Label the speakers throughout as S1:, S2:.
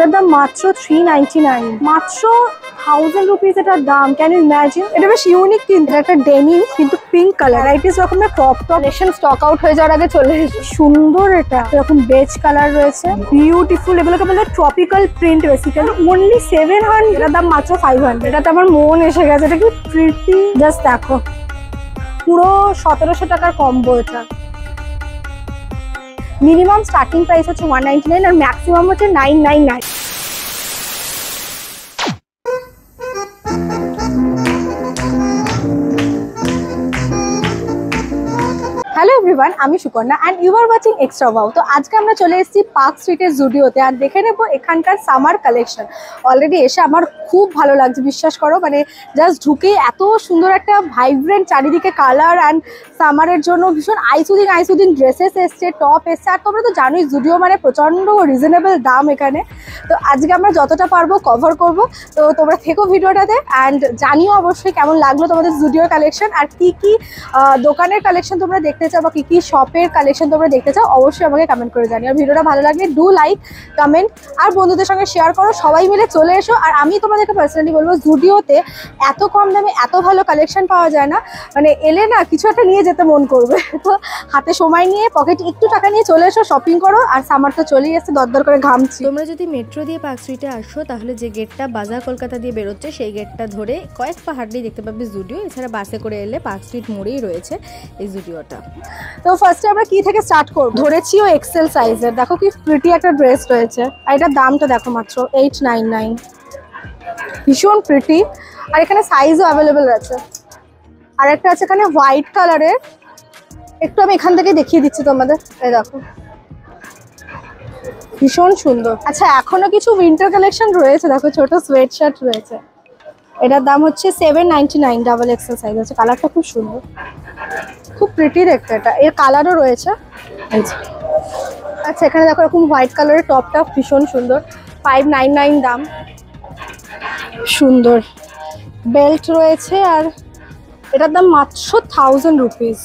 S1: এটার দাম মাত্র 399, মাত্র 1000 রুপিস এটার দাম। Can you imagine? এটা বেশ ইউনিক কিন্তু, একটা ডেনিম কিন্তু পিঙ্ক কালার, রাইটিস রকমের টপ কালেকশন স্টক আউট হয়ে যাওয়ার আগে চলে এসেছে। সুন্দর, এটা এরকম বেজ কালার রয়েছে, বিউটিফুল। এগুলোকে বলে ট্রপিক্যাল প্রিন্ট বেসিক্যালি। অনলি 700, এটার দাম মাত্র 500। এটাতে আমার মন এসে গেছে, এটা কি প্রিটি, জাস্ট দেখো, পুরো 1700 টাকার কম্বো এটা। মিনিমাম স্টার্টিং প্রাইস হচ্ছে 199 আর ম্যাক্সিমাম হচ্ছে 999। হ্যালো এভরিওয়ান, আমি Sukanya and you are watching extra wow. তো আজকে আমরা চলে এসেছি পার্ক স্ট্রিটের জুডিওতে আর দেখে নেব এখানকার সামার কালেকশন। অলরেডি এসে আমার খুব ভালো লাগছে, বিশ্বাস করো। মানে জাস্ট ঢুকেই এত সুন্দর একটা ভাইব্রেন্ট চারিদিকে কালার অ্যান্ড সামারের জন্য ভীষণ আইসুদিন ড্রেসেস এসছে, টপ এসছে। আর তোমরা তো জানোই জুডিও মানে প্রচণ্ড রিজনেবল দাম এখানে। তো আজকে আমরা যতটা পারবো কভার করব। তো তোমরা থেকো ভিডিওটাতে অ্যান্ড জানিও অবশ্যই কেমন লাগলো তোমাদের জুডিওর কালেকশন আর কি কি দোকানের কালেকশন তোমরা দেখতে চাও বা কি কি শপের কালেকশন তোমরা দেখতে চাও, অবশ্যই আমাকে কমেন্ট করে জানিও। আর ভিডিওটা ভালো লাগলে ডু লাইক, কমেন্ট আর বন্ধুদের সঙ্গে শেয়ার করো। সবাই মিলে চলে এসো। আর আমি তোমাদেরকে পার্সোনালি বলবো, জুডিওতে এত কম দামে এত ভালো কালেকশন পাওয়া যায় না। মানে এলে না কিছু একটা নিয়ে যেতে মন করবে। তো হাতে সময় নিয়ে, পকেটে একটু টাকা নিয়ে চলে এসো, শপিং করো। আর সামার তো চলেই এসে, দরদর করে ঘামছি।
S2: তোমরা যদি মেট্রো দিয়ে পার্ক স্ট্রিটে আসো, তাহলে যে গেটটা বাজার কলকাতা দিয়ে বেরোচ্ছে, সেই গেটটা ধরে কয়েক পা হাঁটলেই দেখতে পাবে জুডিও। এছাড়া বাসে করে এলে পার্ক স্ট্রিট মোড়েই রয়েছে এই জুডিওটা।
S1: তো ফার্স্টে আমরা কি থেকে স্টার্ট করব? ধরেছিও এক্সেল সাইজের। দেখো কি প্রিটি একটা ড্রেস রয়েছে আর এটার দামটা দেখো মাত্র 899। ভীষণ প্রিটি আর এখানে সাইজও অ্যাভেলেবেল আছে। আর একটা আছে এখানে হোয়াইট কালারের, একটু আমি এখান থেকে দেখিয়ে দিচ্ছি তোমাদের। এই দেখো, ভীষণ সুন্দর। আচ্ছা, এখনো কিছু উইন্টার কালেকশন রয়েছে। দেখো ছোট সোয়েট শার্ট রয়েছে, এটার দাম হচ্ছে 799, ডাবল এক্সেল সাইজ আছে। কালারটা খুব সুন্দর, খুব প্রিটি দেখতে এটা। এর কালারও রয়েছে। আচ্ছা, এখানে দেখো এরকম হোয়াইট কালারের টপটা ভীষণ সুন্দর, 599 দাম। সুন্দর বেল্ট রয়েছে আর এটার দাম মাত্র 1000 রুপিস।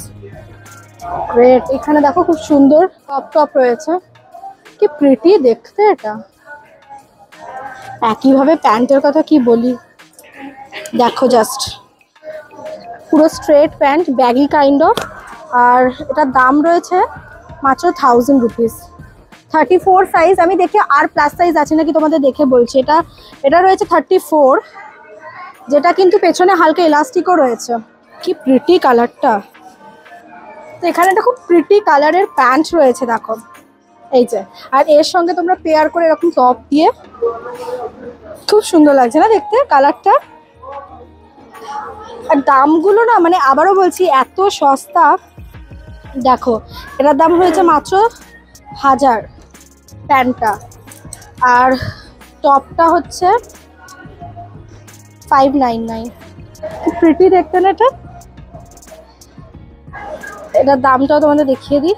S1: গ্রেট। এখানে দেখো খুব সুন্দর টপ রয়েছে, কি প্রিটি দেখতে এটা। একইভাবে প্যান্টের কথা কি বলি, দেখো জাস্ট পুরো straight pant, baggy kind of. আর এটার দাম রয়েছে মাত্র 1000 রুপিস। 34 সাইজ। আমি দেখি আর প্লাস সাইজ আছে নাকি তোমাদের দেখে বলছি। এটা রয়েছে 34, যেটা কিন্তু পেছনে হালকা ইলাস্টিকও রয়েছে। কি প্রিটি কালারটা। তো এখানে একটা খুব প্রিটি কালারের প্যান্ট রয়েছে দেখো, এই যে। আর এর সঙ্গে তোমরা পেয়ার করে এরকম টপ দিয়ে, খুব সুন্দর লাগছে না দেখতে কালারটা। আর দামগুলো না, মানে আবারও বলছি, এত সস্তা। দেখো এটার দাম হয়েছে মাত্র 1000 প্যান্টটা, আর টপটা হচ্ছে 599। প্রিটি দেখতে না এটা। এটার দামটাও তোমাদের দেখিয়ে দিই,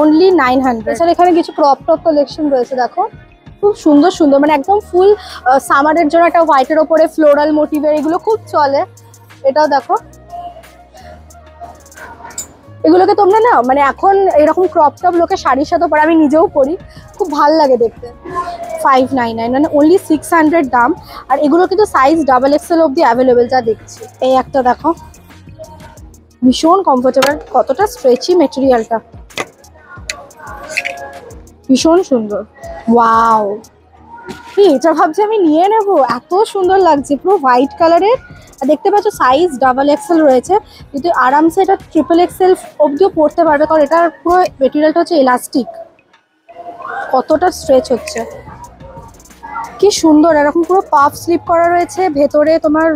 S1: অনলি 900। এছাড়া এখানে কিছু ক্রপ টপ কালেকশন রয়েছে দেখো, খুব সুন্দর সুন্দর। মানে একদম ফুল সামারের জন্য একটা হোয়াইটের ওপরে ফ্লোরাল মোটিভের, এগুলো খুব চলে। এটাও দেখো, এগুলোকে তোমরা না মানে এখন এরকম ক্রপ টপ লোকে শাড়ির সাথে পরে, আমি নিজেও পরি, খুব ভাল লাগে দেখতে। 599 মানে অনলি 600 দাম। আর এগুলো কিন্তু সাইজ ডাবল এক্সেল অবধি অ্যাভেলেবেল, যা দেখছি। এই একটা দেখো, ভীষণ কমফোর্টেবল, কতটা স্ট্রেচি মেটেরিয়ালটা, ভীষণ সুন্দর। ওয়াও, এটা ভাবছি আমি নিয়ে নেবো, এত সুন্দর লাগছে। পুরো হোয়াইট কালারের, আর দেখতে পাচ্ছ সাইজ ডাবল এক্সেল রয়েছে, কিন্তু আরামসে এটা ট্রিপল এক্সেল অবধিও পরতে পারবে, কারণ এটার পুরো মেটেরিয়ালটা হচ্ছে ইলাস্টিক। কতটা স্ট্রেচ হচ্ছে, কি সুন্দর। এরকম পুরো পাফ স্লিপ করা রয়েছে, ভেতরে তোমার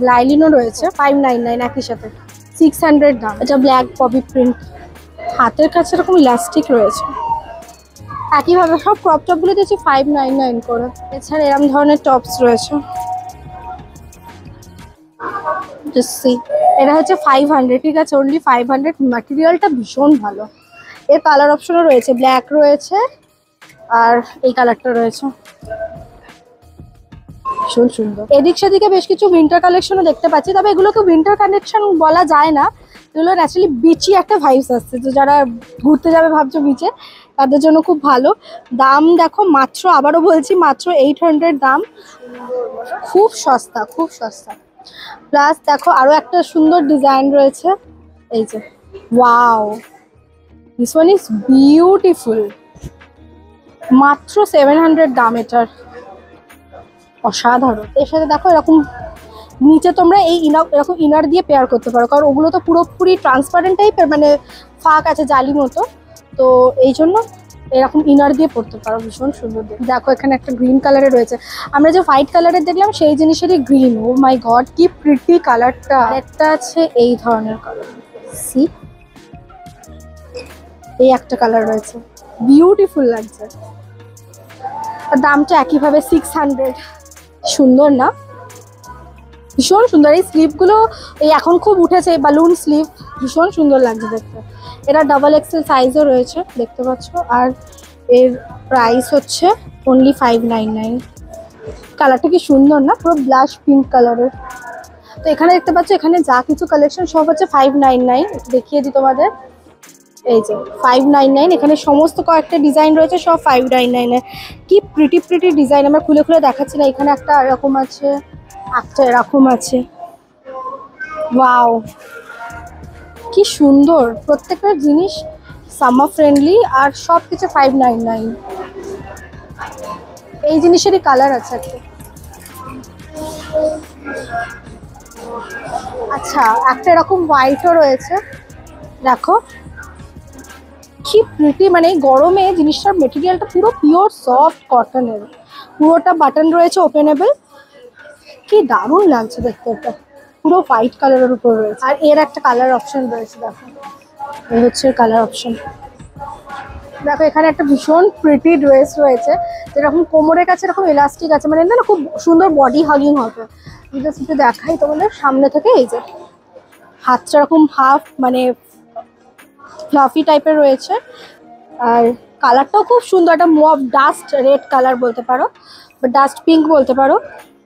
S1: লাইলিনও রয়েছে। 599 একই সাথে, 600 দাম। এটা ব্ল্যাক ববি প্রিন্ট, হাতের কাছে এরকম ইলাস্টিক রয়েছে। একইভাবে সব ক্রপ টপগুলো দিয়েছি 599 করে। এছাড়া এরকম ধরনের টপস রয়েছে, এটা হচ্ছে 500, ঠিক আছে, অনলি 500। ম্যাটেরিয়ালটা ভীষণ ভালো। এর কালার অপশনও রয়েছে, ব্ল্যাক রয়েছে আর এই কালারটা রয়েছে, ভীষণ সুন্দর। এদিক সেদিকে বেশ কিছু উইন্টার কালেকশনও দেখতে পাচ্ছি, তবে এগুলোকে উইন্টার কালেকশন বলা যায় না, এগুলো ন্যাচারালি বিচি একটা ভাইবস আসছে। তো যারা ঘুরতে যাবে ভাবছো বিচে, তাদের জন্য খুব ভালো। দাম দেখো মাত্র, আবারও বলছি মাত্র 800 দাম, খুব সস্তা, খুব সস্তা। প্লাস দেখো আরো একটা সুন্দর ডিজাইন রয়েছে, এই যে wow, this one is beautiful, মাত্র 700 দাম এটার, অসাধারণ। এর সাথে দেখো এরকম নিচে তোমরা এই এরকম ইনার দিয়ে পেয়ার করতে পারো, কারণ ওগুলো তো পুরোপুরি ট্রান্সপারেন্ট টাইপের, মানে ফাঁক আছে জালি মতো, তো এই জন্য এরকম ইনার দিয়ে পড়তে পারো, ভীষণ সুন্দর। দেখো এখানে একটা গ্রিন কালারের রয়েছে, আমরা যে হোয়াইট কালারের দেখলাম সেই জিনিসেরই গ্রিন। ও মাই গড, কি প্রিটি কালারটা। একটা আছে এই ধরনের কালার, সি, এই একটা কালার রয়েছে, বিউটিফুল লাগছে। দামটা একইভাবে 600। সুন্দর না, ভীষণ সুন্দর। এই স্লিভগুলো এই এখন খুব উঠেছে, এই বালুন স্লিভ, ভীষণ সুন্দর লাগছে দেখতে। এটা ডাবল এক্সেল সাইজও রয়েছে দেখতে পাচ্ছ, আর এর প্রাইস হচ্ছে অনলি 599। কালারটা কি সুন্দর না, পুরো ব্লাশ পিঙ্ক কালারের। তো এখানে দেখতে পাচ্ছ, এখানে যা কিছু কালেকশন সব হচ্ছে 599। দেখিয়ে দিই তোমাদের, এই যে 599। এখানে সমস্ত কয়েকটা ডিজাইন রয়েছে, সব 599। কি প্রিটি প্রিটি ডিজাইন, আমরা খুলে খুলে দেখাচ্ছি না। এখানে একটা এরকম আছে, একটা এরকম আছে, ওয়াও কি সুন্দর। প্রত্যেকটা জিনিস সামার ফ্রেন্ডলি, আর সব কিছু 599। এই জিনিসেরই কালার আছে একটা, আচ্ছা একটা এরকম হোয়াইটও রয়েছে, দেখো কি প্রিটি। মানে এই গরমে জিনিসটার মেটেরিয়ালটা পুরো পিওর সফট কটনের, পুরোটা বাটন রয়েছে ওপেনেবল, কি দারুণ লাগছে দেখতে। এটা পুরো হোয়াইট কালারের উপর রয়েছে, আর এর একটা কালার অপশন রয়েছে, দেখো এই হচ্ছে কালার অপশন। দেখো এখানে একটা ভীষণ প্রিটি ড্রেস রয়েছে, যেরকম কোমরের কাছে এরকম এলাস্টিক আছে, মানে না খুব সুন্দর বডি হাগিং হবে। জাস্ট একটু দেখাই তোমাদের সামনে থেকে, এই যে হাতটা এরকম হাফ মানে ফ্লাফি টাইপের রয়েছে, আর কালারটাও খুব সুন্দর, একটা মভ ডাস্ট রেড কালার বলতে পারো, বা ডাস্ট পিঙ্ক বলতে পারো।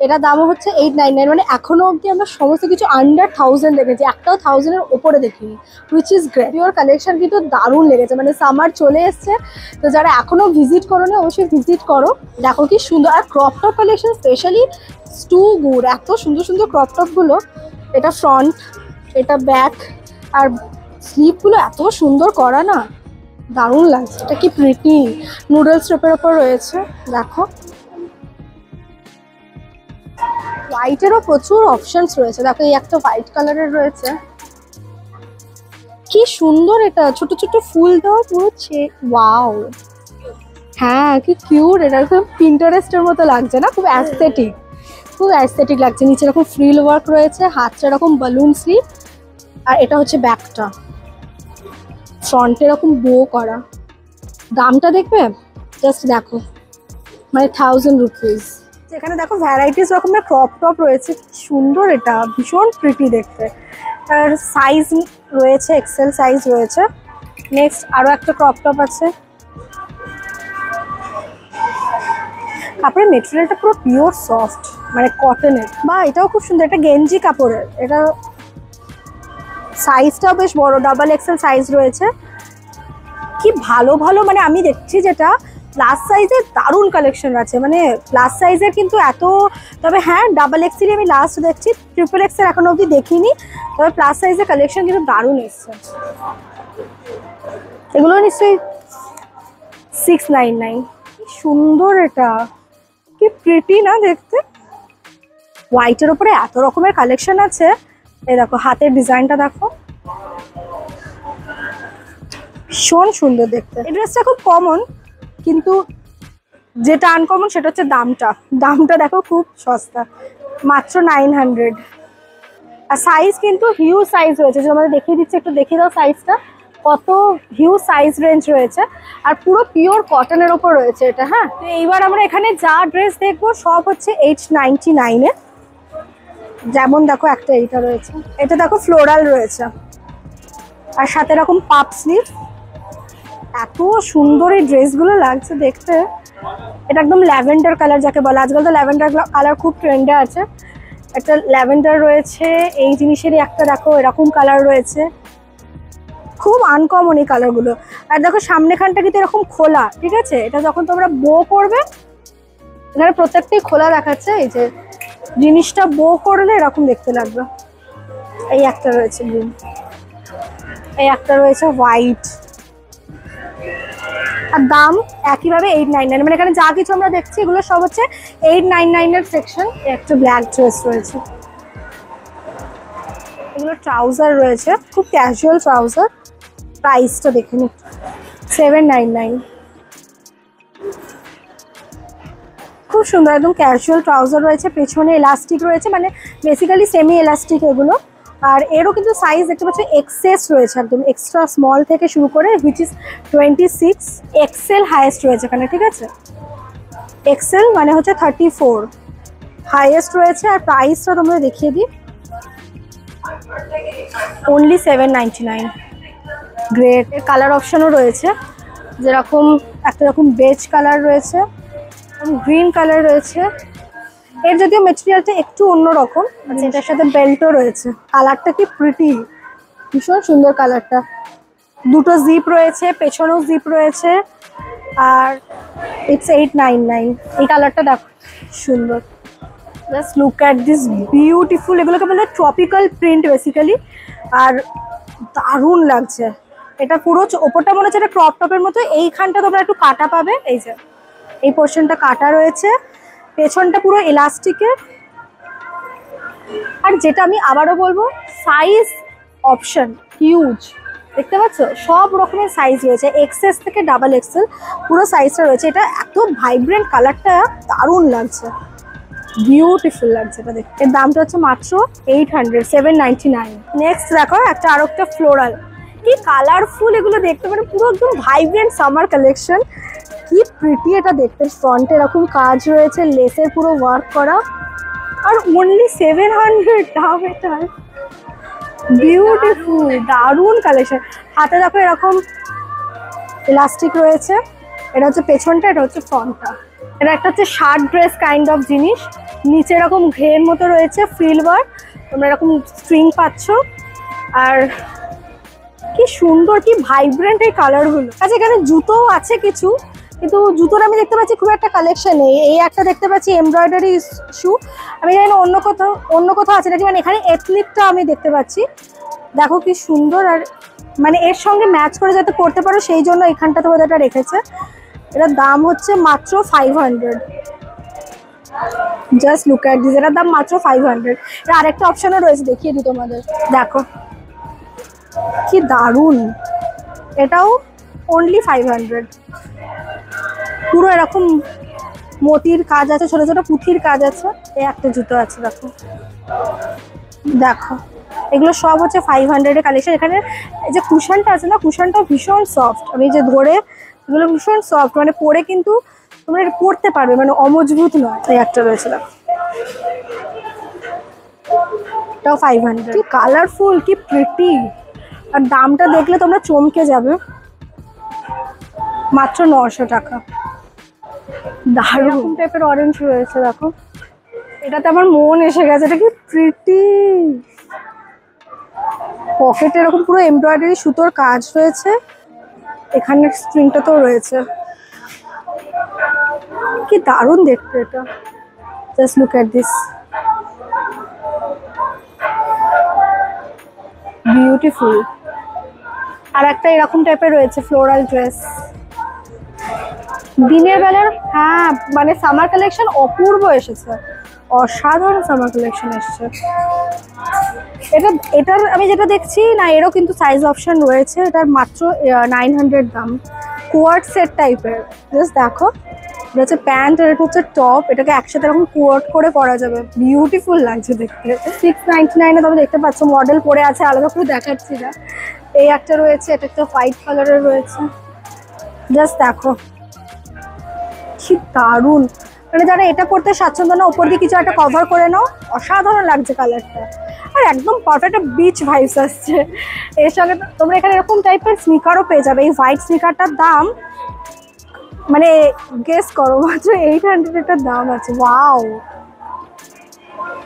S1: এটা দামও হচ্ছে 899। মানে এখনো অবধি আমরা সমস্ত কিছু আন্ডার 1000 দেখেছি, একটাও 1000-এর ওপরে দেখিনি, which is great. Pure collection কিন্তু দারুণ লেগেছে, মানে সামার চলে এসছে, তো যারা এখনো ভিজিট করোনি অবশ্যই ভিজিট করো। দেখো কি সুন্দর, আর crop top collection specially too good, এত সুন্দর সুন্দর ক্রপ টপগুলো। এটা ফ্রন্ট, এটা ব্যাক, আর স্লিভগুলো এত সুন্দর করা না, দারুণ লাগছে। এটা কি প্রিটি, নুডলস শেপের ওপর রয়েছে, দেখো হোয়াইটেরও প্রচুর অপশনস রয়েছে। দেখো এই একটা হোয়াইট কালারের রয়েছে, কি সুন্দর। এটা ছোট ছোট ফুল দাও পুরো, ওয়াও, হ্যাঁ কি কিউট। এটা খুব পিন্টারেস্টের মতো লাগছে না, খুব অ্যাস্থেটিক, খুব অ্যাস্থেটিক লাগছে। নিচে এরকম ফ্রিল ওয়ার্ক রয়েছে, হাতটা এরকম বালুন স্লিভ, আর এটা হচ্ছে ব্যাকটা, ফ্রন্টে এরকম বো করা। দামটা দেখবে, জাস্ট দেখো, মানে 1000 রুপিস। এখানে দেখো ভ্যারাইটিস রকমের ক্রপ টপ রয়েছে, সুন্দর, এটা ভীষণ প্রিটি দেখতে। আর সাইজ রয়েছে, এক্সেল সাইজ রয়েছে। নেক্সট আরও একটা ক্রপ টপ আছে, কাপড়ের মেটেরিয়ালটা পুরো পিওর সফট, মানে কটনের। বা এটাও খুব সুন্দর, এটা গেঞ্জি কাপড়ের, এটা সাইজটাও বেশ বড়, ডাবল এক্সেল সাইজ রয়েছে। কি ভালো ভালো, মানে আমি দেখছি যেটা প্লাস সাইজের দারুণ কালেকশন আছে, মানে প্লাস সাইজের কিন্তু এত, তবে হ্যাঁ ডাবল এক্সেলই আমি লাস্ট দেখছি, ট্রিপল এক্সেল এখনো অবধি দেখিনি, তবে প্লাস সাইজের কালেকশন কিন্তু দারুণ এসছে। এগুলো নিশ্চয়ই 699। সুন্দর, এটা কি প্রিটি না দেখতে। হোয়াইটের ওপরে এত রকমের কালেকশন আছে। এই দেখো হাতের ডিজাইনটা দেখো, ভীষণ সুন্দর দেখতে। এই ড্রেসটা খুব কমন, কিন্তু যেটা আনকমন সেটা হচ্ছে দামটা দেখো খুব সস্তা, মাত্র 900। আর সাইজ কিন্তু হিউজ সাইজ রয়েছে, যে আমাদের দেখিয়ে দিচ্ছে, একটু দেখিয়ে দাও সাইজটা, কত হিউজ সাইজ রেঞ্জ রয়েছে, আর পুরো পিওর কটনের ওপর রয়েছে এটা। হ্যাঁ, তো এইবার আমরা এখানে যা ড্রেস দেখবো সব হচ্ছে 899-এ। যেমন দেখো একটা এইটা রয়েছে, এটা দেখো ফ্লোরাল রয়েছে, আর সাথে এরকম পাপ স্লিভ। এত সুন্দর এই ড্রেসগুলো লাগছে দেখতে। এটা একদম ল্যাভেন্ডার কালার যাকে বলে, আজকাল তো ল্যাভেন্ডার কালার খুব ট্রেন্ডে আছে। একটা ল্যাভেন্ডার রয়েছে, এই জিনিসেরই একটা দেখো এরকম কালার রয়েছে, খুব আনকমন এই কালারগুলো। আর দেখো সামনেখানটা কিন্তু এরকম খোলা, ঠিক আছে? এটা যখন তোমরা বো করবে, এখানে প্রত্যেকটাই খোলা দেখাচ্ছে। এই যে জিনিসটা বো করলে এরকম দেখতে লাগবে। এই একটা রয়েছে গ্রিন, এই একটা রয়েছে হোয়াইট, আর দাম একইভাবে 899। মানে এখানে যা কিছু আমরা দেখছি এগুলো সব হচ্ছে 899 এর সেকশন। একটা ব্ল্যাক ড্রেস রয়েছে, এগুলো ট্রাউজার রয়েছে, খুব ক্যাজুয়াল ট্রাউজার। প্রাইসটা দেখে নি, 799। খুব সুন্দর একদম ক্যাজুয়াল ট্রাউজার রয়েছে, পেছনে এলাস্টিক রয়েছে, মানে বেসিক্যালি সেমি এলাস্টিক এগুলো। আর এরও কিন্তু সাইজ দেখতে পাচ্ছ এক্সেস রয়েছে, একদম এক্সট্রা স্মল থেকে শুরু করে হুইচ ইজ 26, এক্সেল হাইয়েস্ট রয়েছে এখানে, ঠিক আছে? এক্সেল মানে হচ্ছে 34 হাইয়েস্ট রয়েছে। আর প্রাইসটা তোমরা দেখিয়ে দিই, অনলি 799। গ্রেট এর কালার অপশনও রয়েছে, যেরকম একটা রকম বেজ কালার রয়েছে, গ্রিন কালার রয়েছে। এর যদিও মেটেরিয়ালটা একটু অন্যরকম, এটার সাথে বেল্টও রয়েছে। কালারটা কি প্রিটি, ভীষণ সুন্দর কালারটা। দুটো জিপ রয়েছে, পেছনেও জিপ রয়েছে। আর ইটস 899। এই কালারটা দেখো সুন্দর, just look at this beautiful. এগুলোকে বলে ট্রপিক্যাল প্রিন্ট বেসিক্যালি, আর দারুণ লাগছে। এটা পুরো ওপরটা মনে হচ্ছে এটা ক্রপ টপের মতো। এইখানটা তোমরা একটু কাটা পাবে, এই যে এই পোর্শনটা কাটা রয়েছে, পেছনটা পুরো এলাস্টিকের। আর যেটা আমি আবারও বলবো, সাইজ অপশন হিউজ, দেখতে পাচ্ছ সব রকমের সাইজ রয়েছে, এক্সএস থেকে ডাবল এক্সেল পুরো সাইজটা রয়েছে। এটা এত ভাইব্রেন্ট, কালারটা দারুণ লাগছে, বিউটিফুল লাগছে এটা দেখতে। এর দামটা হচ্ছে মাত্র 800, 799। নেক্সট দেখো একটা আরো একটা ফ্লোরাল, কি কালারফুল এগুলো দেখতে, মানে পুরো একদম ভাইব্রেন্ট সামার কালেকশন। কি প্রিটি এটা দেখতে। ফ্রন্টে এরকম কাজ রয়েছে, লেসের পুরো ওয়ার্ক করা, আর অনলি 700 দাম এটার। বিউটিফুল, দারুণ কালেকশন। হাতে দেখো এরকম ইলাস্টিক রয়েছে, এটা হচ্ছে পেছনটা, এটা হচ্ছে ফ্রন্টটা। এটা একটা হচ্ছে শার্ট ড্রেস কাইন্ড অফ জিনিস, নিচে এরকম ঘের মতো রয়েছে, ফ্রিল ওয়ার্ক, তোমরা এরকম স্ট্রিং পাচ্ছ। আর কি সুন্দর, কি ভাইব্রেন্ট এই কালারগুলো। আচ্ছা এখানে জুতোও আছে কিছু, কিন্তু জুতোর আমি দেখতে পাচ্ছি খুব একটা কালেকশন নেই। এই একটা দেখতে পাচ্ছি এমব্রয়ডারি শু, আমি জানি না অন্য কোথাও আছে নাকি। মানে এখানে এথনিকটা আমি দেখতে পাচ্ছি, দেখো কি সুন্দর। আর মানে এর সঙ্গে ম্যাচ করে যাতে পরতে পারো সেই জন্য এখানটাতে ওদের এটা রেখেছে। এটার দাম হচ্ছে মাত্র 500। জাস্ট লুক অ্যাট দিস, এটার দাম মাত্র 500। এটা আরেকটা অপশনও রয়েছে, দেখিয়ে দিই তোমাদের, দেখো কি দারুণ। এটাও অনলি 500। পুরো এরকম মতির কাজ আছে, ছোট ছোট পুঁথির কাজ আছে। এই একটা জুতো আছে দেখো, দেখো এগুলো সব হচ্ছে 500 এর কালেকশন। এখানে এই যে কুশনটা আছে না, কুশনটাও ভীষণ সফট। আমি যে ধরে, এগুলো ভীষণ সফট, মানে পরে কিন্তু তোমরা এটা পরতে পারবে, মানে অমজবুত নয়। এই একটা রয়েছে দেখো, এটাও 500। কি কালারফুল, কি প্রিটি। আর দামটা দেখলে তোমরা চমকে যাবে, মাত্র 900 টাকা। দারুণ টাইপের অরেঞ্জ রয়েছে দেখো, এটাতে আমার মন এসে গেছে। এটা কি প্রিটি, পকেটে এরকম পুরো এমব্রয়ডারি সুতোর কাজ রয়েছে, এখানে স্ট্রিংটাতেও রয়েছে। কি দারুণ দেখতে এটা, just look at this, beautiful. আর একটা এরকম টাইপের রয়েছে ফ্লোরাল ড্রেস, দিনের বেলার। হ্যাঁ মানে সামার কালেকশন অপূর্ব এসেছে, অসাধারণ সামার কালেকশন এসেছে। এটার আমি যেটা দেখছি না, এরও কিন্তু সাইজ অপশন রয়েছে। এটার মাত্র 900 দাম, কোয়ার্ড সেট টাইপের। জাস্ট দেখো, এটা হচ্ছে প্যান্ট আর এটা হচ্ছে টপ, এটাকে একসাথে এরকম কোয়ার্ড করে পরা যাবে, বিউটিফুল লাগছে দেখতে। 699 তুমি দেখতে পাচ্ছ, মডেল পরে আছে, আলাদা করে দেখাচ্ছি না। এই একটা রয়েছে, এটা একটা হোয়াইট কালারের রয়েছে। জাস্ট দেখো কি দারুণ, মানে যারা এটা পরতে স্বাচ্ছন্দ্য না, ওপর দিয়ে কিছু একটা কভার করে নাও, অসাধারণ লাগছে কালারটা। আর একদম পারফেক্ট বিচ ভাইবস আসছে এর সঙ্গে। তোমরা এখানে এরকম টাইপের স্নিকারও পেয়ে যাবে। এই হোয়াইট স্নিকারটার দাম মানে গেস করো, মাত্র 800 এটার দাম আছে। Wow,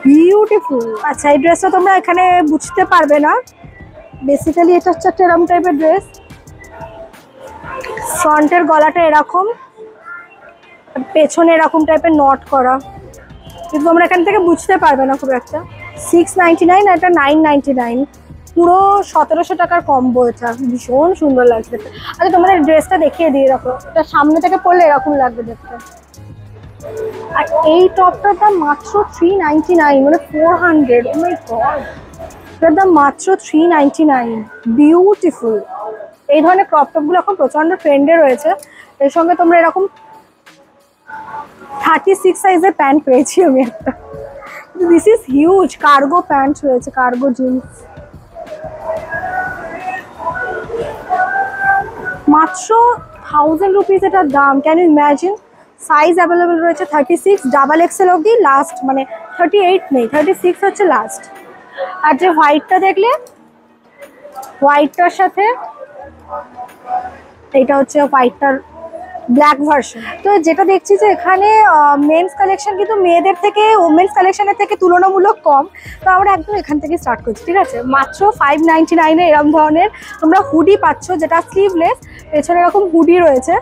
S1: beautiful. আচ্ছা এই ড্রেসটা তোমরা এখানে বুঝতে পারবে না, বেসিক্যালি এটা হচ্ছে একটা এরকম টাইপের ড্রেস, ফ্রন্টের গলাটা এরকম, পেছনে এরকম টাইপের নট করা, কিন্তু তোমরা এখান থেকে বুঝতে পারবে না খুব একটা। 699 আর এটা 999, পুরো 1700 টাকার কম্বো। এটা ভীষণ সুন্দর লাগছে। আচ্ছা তোমাদের ড্রেসটা দেখিয়ে দিয়ে রাখো, এটা সামনে থেকে পরলে এরকম লাগবে দেখতে। আর এই টপটার দাম মাত্র 399, মানে 400। ও মাই গড, এটার দাম মাত্র 399। বিউটিফুল। এই ধরনের ক্রপ টপগুলো এখন প্রচন্ড ট্রেন্ডে রয়েছে। এর সঙ্গে তোমরা এরকম 36 সাইজের প্যান্ট পেয়েছি আমি একটা। This is huge. Cargo pant রয়েছে, কার্গো জিন্স, মাত্র 1000 রুপিস এটার দাম। Can you imagine? Size available রয়েছে 36, ডাবল এক্সেল অবধি লাস্ট, মানে 38 নেই, 36 হচ্ছে লাস্ট। আর যে হোয়াইটটা দেখলে, হোয়াইটটার সাথে এইটা হচ্ছে হোয়াইটটার ব্ল্যাক ভার্সন। তো যেটা দেখছি যে এখানে মেন্স কালেকশন কিন্তু মেয়েদের থেকে ওমেন্স কালেকশনের থেকে তুলনামূলক কম। তো আমরা একদম এখান থেকে স্টার্ট করছি, ঠিক আছে? মাত্র 599 এরকম ধরনের তোমরা হুডি পাচ্ছ, যেটা স্লিভলেস, পেছনে এরকম হুডি রয়েছে।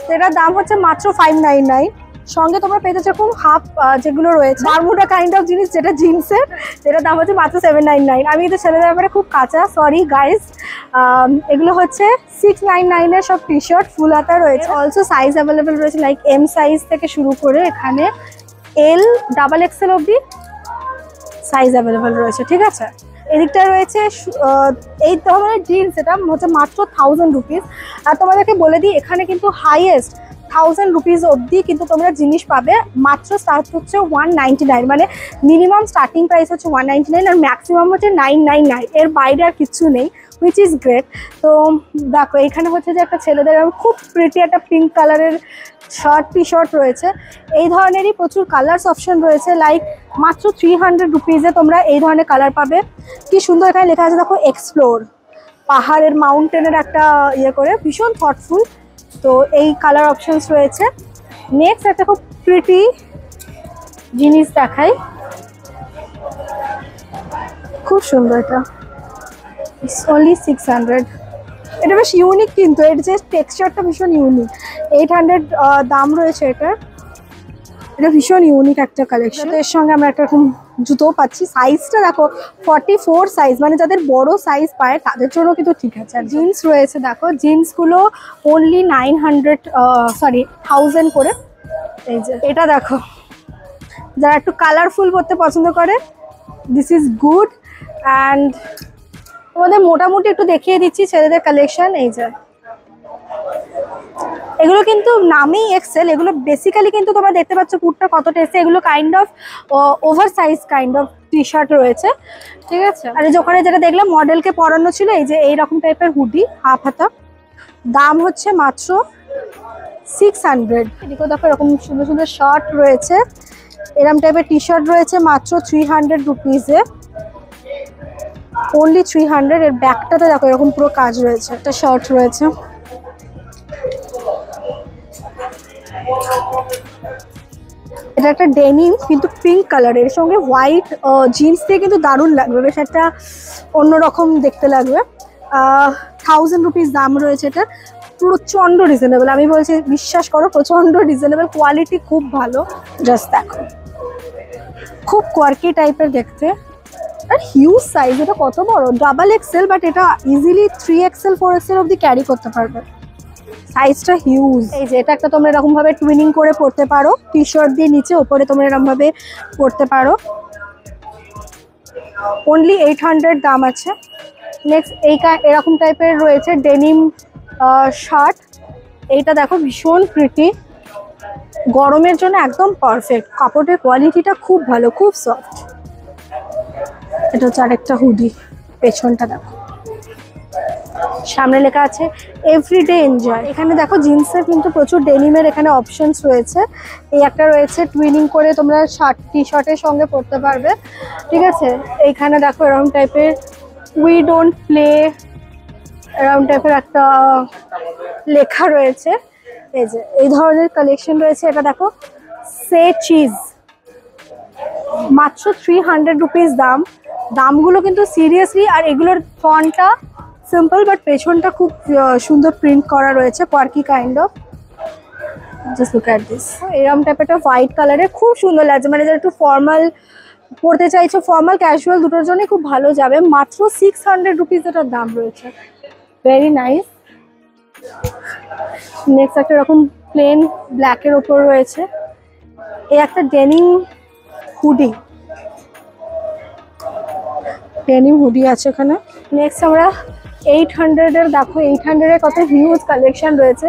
S1: তো এটার দাম হচ্ছে মাত্র 599। সঙ্গে তোমরা পেতে যেরকম হাফ যেগুলো রয়েছে বারমুডা কাইন্ড অফ জিনিস, যেটা জিন্সের, যেটার দাম হচ্ছে মাত্র 799। আমি কিন্তু ছেলেদের ব্যাপারে খুব কাঁচা, সরি গাইস। এগুলো হচ্ছে 699 এর সব টি শার্ট, ফুল হাতা রয়েছে। অলসো সাইজ অ্যাভেলেবেল রয়েছে, লাইক এম সাইজ থেকে শুরু করে এখানে এল ডাবল এক্সেল অবধি সাইজ অ্যাভেলেবেল রয়েছে, ঠিক আছে? এদিকটা রয়েছে এই ধরনের জিন্স, এটা হচ্ছে মাত্র 1000 রুপিস। আর তোমাদেরকে বলে দিই, এখানে কিন্তু হাইয়েস্ট 1000 রুপিস অবধি কিন্তু তোমরা জিনিস পাবে। মাত্র স্টার্ট হচ্ছে 199, মানে মিনিমাম স্টার্টিং প্রাইস হচ্ছে 199 আর ম্যাক্সিমাম হচ্ছে 999। এর বাইরে আর কিছু নেই, হুইচ ইজ গ্রেট। তো দেখো এখানে হচ্ছে যে একটা ছেলেদের খুব প্রিটি একটা পিঙ্ক কালারের শার্ট, টি শার্ট রয়েছে। এই ধরনেরই প্রচুর কালার্স অপশন রয়েছে, লাইক মাত্র 300 রুপিসে তোমরা এই ধরনের কালার পাবে। কি সুন্দর এখানে লেখা আছে দেখো, এক্সপ্লোর, পাহাড়ের মাউন্টেনের একটা ইয়ে করে, ভীষণ থটফুল। তো এই কালার অপশনস রয়েছে। নেক্সট একটা খুব প্রিটি জিনিস দেখাই, খুব সুন্দর। এটা অনলি 600। এটা বেশ ইউনিক, কিন্তু এর যে টেক্সচারটা ভীষণ ইউনিক। 800 দাম রয়েছে এটার। এটা ভীষণ ইউনিক একটা কালেকশন। এর সঙ্গে আমরা একটা এরকম জুতো পাচ্ছি। সাইজটা দেখো 44 সাইজ, মানে যাদের বড় সাইজ পায় তাদের জন্য কিন্তু ঠিক আছে। আর জিন্স রয়েছে দেখো, জিন্সগুলো অনলি 1000 করে। এই যে এটা দেখো, যারা একটু কালারফুল পরতে পছন্দ করে, দিস ইজ গুড। অ্যান্ড তোমাদের মোটামুটি একটু দেখিয়ে দিচ্ছি ছেলেদের কালেকশন। এই যে এগুলো কিন্তু নামেই এক্সেল, এগুলো বেসিক্যালি কিন্তু তোমরা দেখতে পাচ্ছ কুর্তা কতটা এসে, এগুলো kind of over size kind of T shirt রয়েছে, ঠিক আছে? আর এই যে ওখানে যেটা দেখলাম মডেলকে পরানো ছিল, এই যে এইরকম টাইপের হুডি হাফ হাতা, দাম হচ্ছে মাত্র 600। এদিকেও দেখো এরকম সুন্দর সুন্দর শার্ট রয়েছে, এরকম টাইপের টি শার্ট রয়েছে মাত্র 300 রুপিসে, অনলি 300। এর ব্যাকটাতে দেখো এরকম পুরো কাজ রয়েছে। একটা শার্ট রয়েছে, এটা একটা ডেনিম কিন্তু পিঙ্ক কালারের, এর সঙ্গে হোয়াইট জিন্স দিয়ে কিন্তু দারুণ লাগবে, বেশ একটা অন্যরকম দেখতে লাগবে। 1000 রুপিস দাম রয়েছে। এটা প্রচণ্ড রিজনেবল, আমি বলছি বিশ্বাস করো, প্রচণ্ড রিজনেবল, কোয়ালিটি খুব ভালো। জাস্ট দেখো, খুব কোয়ার্কি টাইপের দেখতে। আর হিউজ সাইজ, এটা কত বড়, ডাবল এক্সেল, বাট এটা ইজিলি 3XL 4XL অবধি ক্যারি করতে পারবে, সাইজটা হিউজ। এই যে এটা একটা তোমরা এরকম ভাবে টুইনিং করে পরতে পারো, টি শার্ট দিয়ে নিচে ওপরে তোমরা এরকম ভাবে পরতে পারো, অনলি 800 দাম আছে। নেক্সট এরকম টাইপের রয়েছে ডেনিম শার্ট, এইটা দেখো ভীষণ প্রিটি, গরমের জন্য একদম পারফেক্ট, কাপড়ের কোয়ালিটিটা খুব ভালো, খুব সফট। এটা হচ্ছে আরেকটা হুডি, পেছনটা দেখো, সামনে লেখা আছে এভরিডে এনজয়। এখানে দেখো জিন্সের কিন্তু প্রচুর ডেনিমের এখানে অপশনস রয়েছে। এই একটা রয়েছে টুইনিং করে তোমরা শার্ট টি শার্টের সঙ্গে পরতে পারবে, ঠিক আছে? এইখানে দেখো এরকম টাইপের উই ডোন্ট প্লে, এরকম টাইপের একটা লেখা রয়েছে। এই যে এই ধরনের কালেকশন রয়েছে। এটা দেখো সে চিজ, মাত্র 300 রুপিস দাম। দামগুলো কিন্তু সিরিয়াসলি, আর এগুলোর ফন্টটা সিম্পল বাট পেছনটা খুব সুন্দর প্রিন্ট করা রয়েছে, perky kind of. Just look at this. এরকম টাইপের একটা হোয়াইট কালারের খুব সুন্দর লাগছে, মানে যারা একটু ফর্মাল পড়তে চাইছো, ফর্মাল ক্যাজুয়াল দুটোর জন্যই খুব ভালো যাবে। মাত্র 600 রুপিস এটার দাম রয়েছে, ভেরি নাইস। নেক্সট একটা এরকম প্লেন ব্ল্যাকের ওপর রয়েছে, এই একটা ডেনিম হুডি, ডেনিম হুডি আছে এখানে। নেক্সট আমরা 800 এর, দেখো 800 এর কত হিউজ কালেকশন রয়েছে,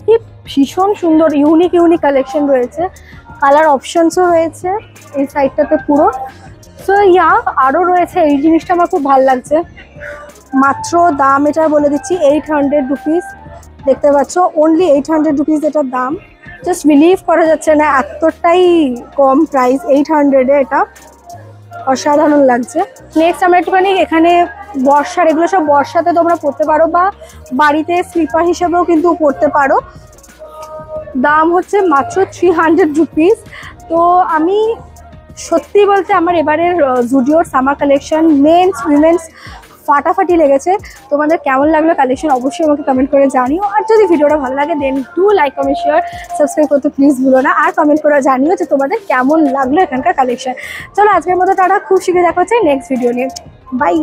S1: কি ভীষণ সুন্দর ইউনিক কালেকশন রয়েছে, কালার অপশনসও রয়েছে এই সাইডটাতে পুরো। সো ইয়া আরও রয়েছে, এই জিনিসটা আমার খুব ভালো লাগছে। মাত্র দাম এটা বলে দিচ্ছি 800 রুপিস, দেখতে পাচ্ছ অনলি 800 রুপিস এটার দাম। জাস্ট বিলিভ করা যাচ্ছে না এতটাই কম প্রাইস 800-এ, এটা অসাধারণ লাগছে। নেক্সট আমরা একটুখানি এখানে বর্ষার, এগুলো সব বর্ষাতে তোমরা পরতে পারো বা বাড়িতে স্লিপার হিসেবেও কিন্তু পরতে পারো। দাম হচ্ছে মাত্র 300 রুপিস। তো আমি সত্যি বলতে আমার এবারের জুডিওর সামার কালেকশন মেন্স উইমেন্স ফাটাফাটি লেগেছে। তোমাদের কেমন লাগলো কালেকশন অবশ্যই আমাকে কমেন্ট করে জানিও, আর যদি ভিডিওটা ভালো লাগে then do like, comment, share, subscribe করতে প্লিজ ভুলো না, আর কমেন্ট করে জানিও যে তোমাদের কেমন লাগলো এখানকার কালেকশন। চলো আজকের মতো টাটা, খুব শীঘ্রই দেখা হচ্ছে নেক্সট ভিডিও নিয়ে, বাই।